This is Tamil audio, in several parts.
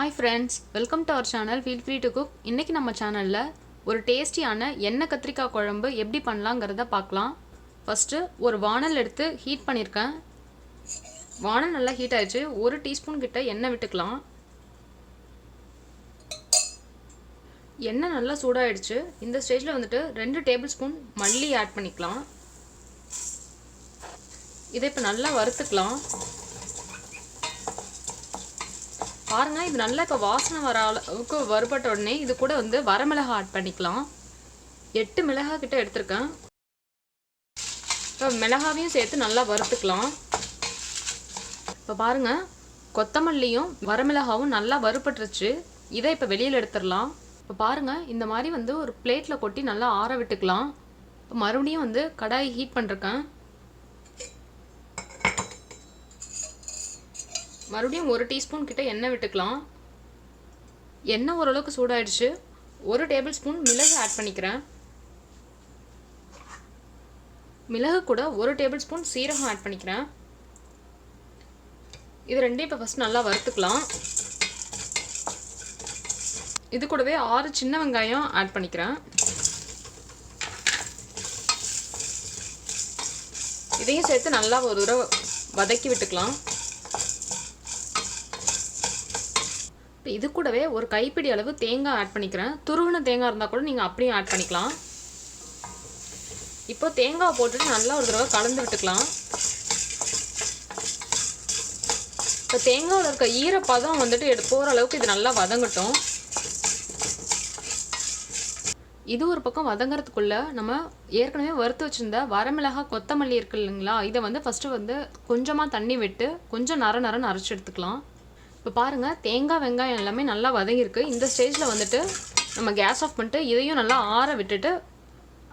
Hi friends, welcome to our channel feel free to cook. இன்றைக்கி நம்ம சேனலில் ஒரு டேஸ்டியான எண்ணெய் கத்திரிக்காய் குழம்பு எப்படி பண்ணலாங்கிறத பார்க்கலாம். ஃபஸ்ட்டு ஒரு வானல் எடுத்து ஹீட் பண்ணியிருக்கேன். வானல் நல்லா ஹீட் ஆகிடுச்சு. 1 டீஸ்பூன் கிட்ட எண்ணெய் விட்டுக்கலாம். எண்ணெய் நல்லா சூடாகிடுச்சு. இந்த ஸ்டேஜில் வந்துட்டு 2 டேபிள் ஸ்பூன் மல்லி ஆட் பண்ணிக்கலாம். இதை இப்போ நல்லா வறுத்துக்கலாம். பாருங்கள், இது நல்லா இப்போ வாசனை வர அளவுக்கு வறுபட்ட உடனே இது கூட வந்து வரமிளகாய் ஆட் பண்ணிக்கலாம். 8 மிளகாய் கிட்ட எடுத்திருக்கேன். இப்போ மிளகாவையும் சேர்த்து நல்லா வறுத்துக்கலாம். இப்போ பாருங்கள், கொத்தமல்லியும் வரமிளகாவும் நல்லா வறுபட்டுருச்சு. இதை இப்போ வெளியில் எடுத்துடலாம். இப்போ பாருங்கள், இந்த மாதிரி வந்து ஒரு பிளேட்டில் கொட்டி நல்லா ஆற விட்டுக்கலாம். இப்போ மறுபடியும் வந்து கடாய் ஹீட் பண்ணிருக்கேன். மறுபடியும் 1 டீஸ்பூன் கிட்ட எண்ணெய் விட்டுக்கலாம். எண்ணெய் ஓரளவுக்கு சூடாயிடுச்சு. 1 டேபிள் ஸ்பூன் மிளகு ஆட் பண்ணிக்கிறேன். மிளகு கூட 1 டேபிள் ஸ்பூன் சீரகம் ஆட் பண்ணிக்கிறேன். இது ரெண்டையும் இப்போ ஃபஸ்ட் நல்லா வறுத்துக்கலாம். இது கூடவே 6 சின்ன வெங்காயம் ஆட் பண்ணிக்கிறேன். இதையும் சேர்த்து நல்லா ஒரு தடவை வதக்கி விட்டுக்கலாம். இப்போ இது கூடவே ஒரு கைப்பிடி அளவு தேங்காய் ஆட் பண்ணிக்கிறேன். துருவின தேங்காய் இருந்தால் கூட நீங்கள் அப்படியே ஆட் பண்ணிக்கலாம். இப்போ தேங்காய் போட்டுட்டு நல்லா ஒரு தடவை கலந்து விட்டுக்கலாம். இப்போ தேங்காயில் இருக்க ஈரப்பதம் வந்துட்டு போகிற அளவுக்கு இது நல்லா வதங்கட்டும். இது ஒரு பக்கம் வதங்கிறதுக்குள்ளே நம்ம ஏற்கனவே வறுத்து வச்சுருந்த வரமிளகாய் கொத்தமல்லி இருக்கு இல்லைங்களா, இதை வந்து ஃபஸ்ட்டு வந்து கொஞ்சமாக தண்ணி விட்டு கொஞ்சம் நரன்னு அரைச்சி எடுத்துக்கலாம். இப்போ பாருங்கள், தேங்காய் வெங்காயம் எல்லாமே நல்லா வதங்கியிருக்கு. இந்த ஸ்டேஜில் வந்துட்டு நம்ம கேஸ் ஆஃப் பண்ணிட்டு இதையும் நல்லா ஆற விட்டுட்டு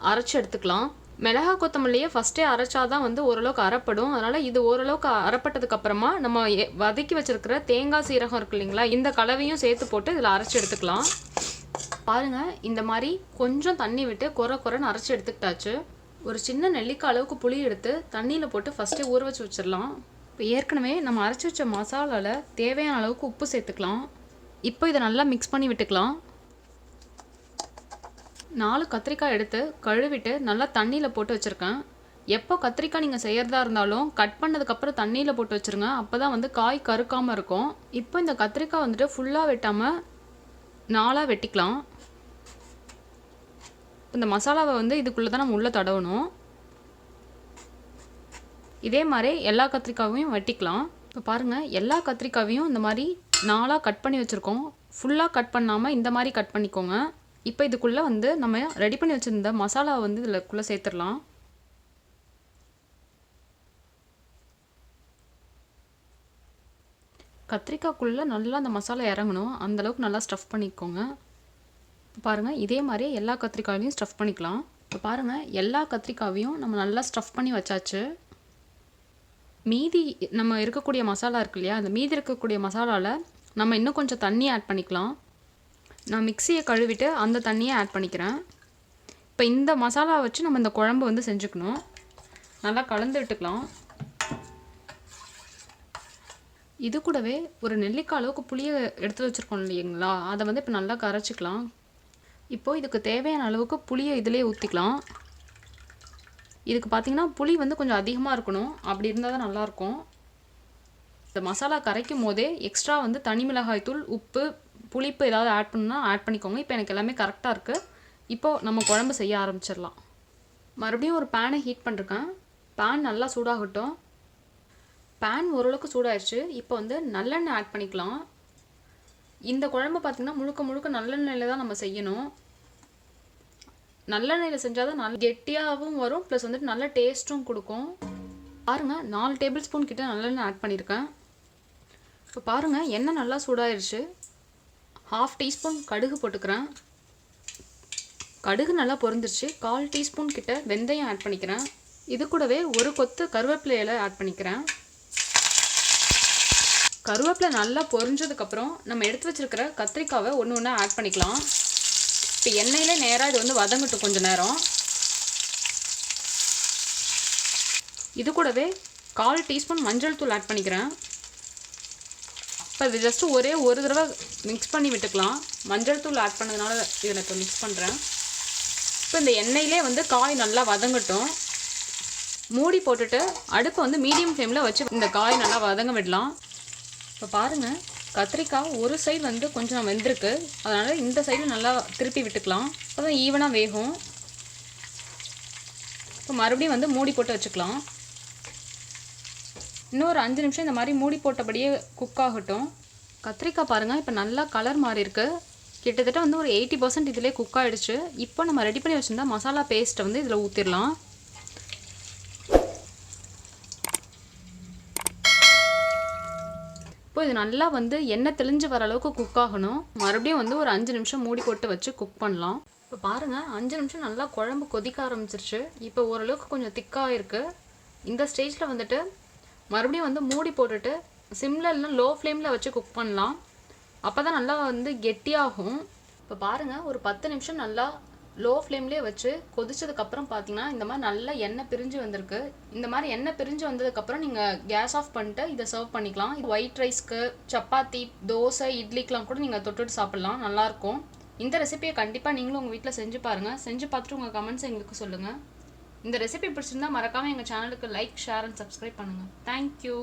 அரைச்சி எடுத்துக்கலாம். மிளகா கொத்தமல்லியை ஃபஸ்ட்டே அரைச்சாதான் வந்து ஓரளவுக்கு அரைப்படும். அதனால் இது ஓரளவுக்கு அரைப்பட்டதுக்கப்புறமா நம்ம வதக்கி வச்சுருக்கிற தேங்காய் சீரகம் இருக்கு இல்லைங்களா, இந்த கலவையும் சேர்த்து போட்டு இதில் அரைச்சி எடுத்துக்கலாம். பாருங்கள், இந்த மாதிரி கொஞ்சம் தண்ணி விட்டு கொரன்னு அரைச்சி எடுத்துக்கிட்டாச்சு. ஒரு சின்ன நெல்லிக்காய் அளவுக்கு புளி எடுத்து தண்ணியில் போட்டு ஃபஸ்ட்டே ஊற வச்சு வச்சிடலாம். இப்போ ஏற்கனவே நம்ம அரைச்சி வச்ச மசாலாவில் தேவையான அளவுக்கு உப்பு சேர்த்துக்கலாம். இப்போ இதை நல்லா மிக்ஸ் பண்ணி விட்டுக்கலாம். 4 கத்திரிக்காய் எடுத்து கழுவிட்டு நல்லா தண்ணியில் போட்டு வச்சுருக்கேன். எப்போ கத்திரிக்காய் நீங்கள் செய்கிறதா இருந்தாலும் கட் பண்ணதுக்கப்புறம் தண்ணியில் போட்டு வச்சுருங்க. அப்போ தான் வந்து காய் கருக்காமல் இருக்கும். இப்போ இந்த கத்திரிக்காய் வந்துட்டு ஃபுல்லாக வெட்டாமல் 4ஆக வெட்டிக்கலாம். இந்த மசாலாவை வந்து இதுக்குள்ளே தான் நம்ம உள்ளே தடவணும். இதே மாதிரி எல்லா கத்திரிக்காயும் வெட்டிக்கலாம். இப்போ பாருங்கள், எல்லா கத்திரிக்காயும் இந்த மாதிரி 4ஆக கட் பண்ணி வச்சுருக்கோம். ஃபுல்லாக கட் பண்ணாமல் இந்த மாதிரி கட் பண்ணிக்கோங்க. இப்போ இதுக்குள்ளே வந்து நம்ம ரெடி பண்ணி வச்சுருந்த மசாலாவை வந்து இதுக்குள்ளே சேர்த்துடலாம். கத்திரிக்காய்க்குள்ளே நல்லா அந்த மசாலா இறங்கணும், அந்தளவுக்கு நல்லா ஸ்டஃப் பண்ணிக்கோங்க. இப்போ பாருங்கள், இதே மாதிரி எல்லா கத்திரிக்காயிலையும் ஸ்டஃப் பண்ணிக்கலாம். இப்போ பாருங்கள், எல்லா கத்திரிக்காயையும் நம்ம நல்லா ஸ்டஃப் பண்ணி வச்சாச்சு. மீதி நம்ம இருக்கக்கூடிய மசாலா இருக்கு இல்லையா, அந்த மீதி இருக்கக்கூடிய மசாலாவில் நம்ம இன்னும் கொஞ்சம் தண்ணி ஆட் பண்ணிக்கலாம். நான் மிக்சியை கழுவிட்டு அந்த தண்ணியை ஆட் பண்ணிக்கிறேன். இப்போ இந்த மசாலா வச்சு நம்ம இந்த குழம்பு வந்து செஞ்சுக்கணும். நல்லா கலந்து விட்டுக்கலாம். இது கூடவே ஒரு நெல்லிக்காய் அளவுக்கு புளியை எடுத்து வச்சுருக்கோம் இல்லைங்களா, அதை வந்து இப்போ நல்லா கரைச்சிக்கலாம். இப்போது இதுக்கு தேவையான அளவுக்கு புளியை இதிலே ஊற்றிக்கலாம். இதுக்கு பார்த்திங்கன்னா புளி வந்து கொஞ்சம் அதிகமாக இருக்கணும், அப்படி இருந்தால் தான் நல்லாயிருக்கும். இந்த மசாலா கரைக்கும் போதே எக்ஸ்ட்ரா வந்து தனி மிளகாய் தூள், உப்பு, புளிப்பு ஏதாவது ஆட் பண்ணணும்னா ஆட் பண்ணிக்கோங்க. இப்போ எனக்கு எல்லாமே கரெக்டாக இருக்குது. இப்போது நம்ம குழம்பு செய்ய ஆரம்பிச்சிடலாம். மறுபடியும் ஒரு பேனை ஹீட் பண்ணிருக்கேன். பேன் நல்லா சூடாகட்டும். பேன் ஓரளவுக்கு சூடாகிடுச்சு. இப்போ வந்து நல்லெண்ணெய் ஆட் பண்ணிக்கலாம். இந்த குழம்பு பார்த்திங்கன்னா முழுக்க நல்லெண்ணெயில் தான் நம்ம செய்யணும். நல்லெண்ணெயில் செஞ்சால் தான் நல்ல கெட்டியாகவும் வரும், ப்ளஸ் வந்துட்டு நல்ல டேஸ்ட்டும் கொடுக்கும். பாருங்கள், 4 டேபிள் ஸ்பூன் கிட்ட நல்லெண்ணெய் ஆட் பண்ணியிருக்கேன். இப்போ பாருங்கள், எண்ணெய் நல்லா சூடாயிருச்சு. 1/2 டீஸ்பூன் கடுகு போட்டுக்கிறேன். கடுகு நல்லா பொரிஞ்சிருச்சு. 1/4 டீஸ்பூன் கிட்ட வெந்தயம் ஆட் பண்ணிக்கிறேன். இது கூடவே ஒரு கொத்து கருவேப்பிலை இலை ஆட் பண்ணிக்கிறேன். கருவேப்பிலை நல்லா பொரிஞ்சதுக்கப்புறம் நம்ம எடுத்து வச்சுருக்கிற கத்திரிக்காவை ஒன்று ஆட் பண்ணிக்கலாம். இப்போ எண்ணெயிலே நேராக இது வந்து வதங்கட்டும் கொஞ்சம் நேரம். இது கூடவே 1/4 டீஸ்பூன் மஞ்சள் தூள் ஆட் பண்ணிக்கிறேன். இப்போ இது ஜஸ்ட்டு ஒரே ஒரு தடவை மிக்ஸ் பண்ணி விட்டுக்கலாம். மஞ்சள் தூள் ஆட் பண்ணதுனால இதில் இப்போ மிக்ஸ் பண்ணுறேன். இப்போ இந்த எண்ணெயிலே வந்து காய் நல்லா வதங்கட்டும். மூடி போட்டுட்டு அடுப்பை வந்து மீடியம் ஃப்ளேமில் வச்சு இந்த காய் நல்லா வதங்க விடலாம். இப்போ பாருங்கள், கத்திரிக்காய் ஒரு சைடு வந்து கொஞ்சம் வெந்திருக்கு. அதனால் இந்த சைடு நல்லா திருப்பி விட்டுக்கலாம். அப்போ தான் ஈவனாக வேகும். இப்போ மறுபடியும் வந்து மூடி போட்டு வச்சுக்கலாம். இன்னொரு 5 நிமிஷம் இந்த மாதிரி மூடி போட்டபடியே குக் ஆகட்டும். கத்திரிக்காய் பாருங்கள், இப்போ நல்லா கலர் மாறி இருக்கு. கிட்டத்தட்ட வந்து ஒரு 80% இதிலே குக் ஆகிடுச்சு. இப்போ நம்ம ரெடி பண்ணி வச்சுருந்தா மசாலா பேஸ்ட்டை வந்து இதில் ஊற்றிடலாம். இப்போ இது நல்லா வந்து எண்ணெய் தெளிஞ்சு வர அளவுக்கு குக் ஆகணும். மறுபடியும் வந்து ஒரு 5 நிமிஷம் மூடி போட்டு வச்சு குக் பண்ணலாம். இப்போ பாருங்கள், 5 நிமிஷம் நல்லா குழம்பு கொதிக்க ஆரம்பிச்சிருச்சு. இப்போ ஓரளவுக்கு கொஞ்சம் திக்காக இருக்குது. இந்த ஸ்டேஜில் வந்துட்டு மறுபடியும் வந்து மூடி போட்டுட்டு சிம்மில் இல்லைனா லோ ஃப்ளேமில் வச்சு குக் பண்ணலாம். அப்போ தான் நல்லா வந்து கெட்டியாகும். இப்போ பாருங்கள், ஒரு 10 நிமிஷம் நல்லா லோ ஃப்ளேம்லேயே வச்சு கொதிச்சதுக்கப்புறம் பார்த்தீங்கன்னா இந்த மாதிரி நல்லா எண்ணெய் பிரிஞ்சு வந்திருக்கு. இந்த மாதிரி எண்ணெய் பிரிஞ்சு வந்ததுக்கப்புறம் நீங்கள் கேஸ் ஆஃப் பண்ணிட்டு இதை சர்வ் பண்ணிக்கலாம். இது ஒயிட் ரைஸ்க்கு, சப்பாத்தி, தோசை, இட்லிக்கெலாம் கூட நீங்கள் தொட்டுட்டு சாப்பிட்லாம். நல்லாயிருக்கும். இந்த ரெசிபியை கண்டிப்பாக நீங்களும் உங்கள் வீட்டில் செஞ்சு பாருங்கள். செஞ்சு பார்த்துட்டு உங்கள் கமெண்ட்ஸ் எங்களுக்கு சொல்லுங்கள். இந்த ரெசிபி பிடிச்சிருந்தா மறக்காமல் எங்கள் சேனலுக்கு லைக், ஷேர் அண்ட் சப்ஸ்கிரைப் பண்ணுங்கள். தேங்க்யூ.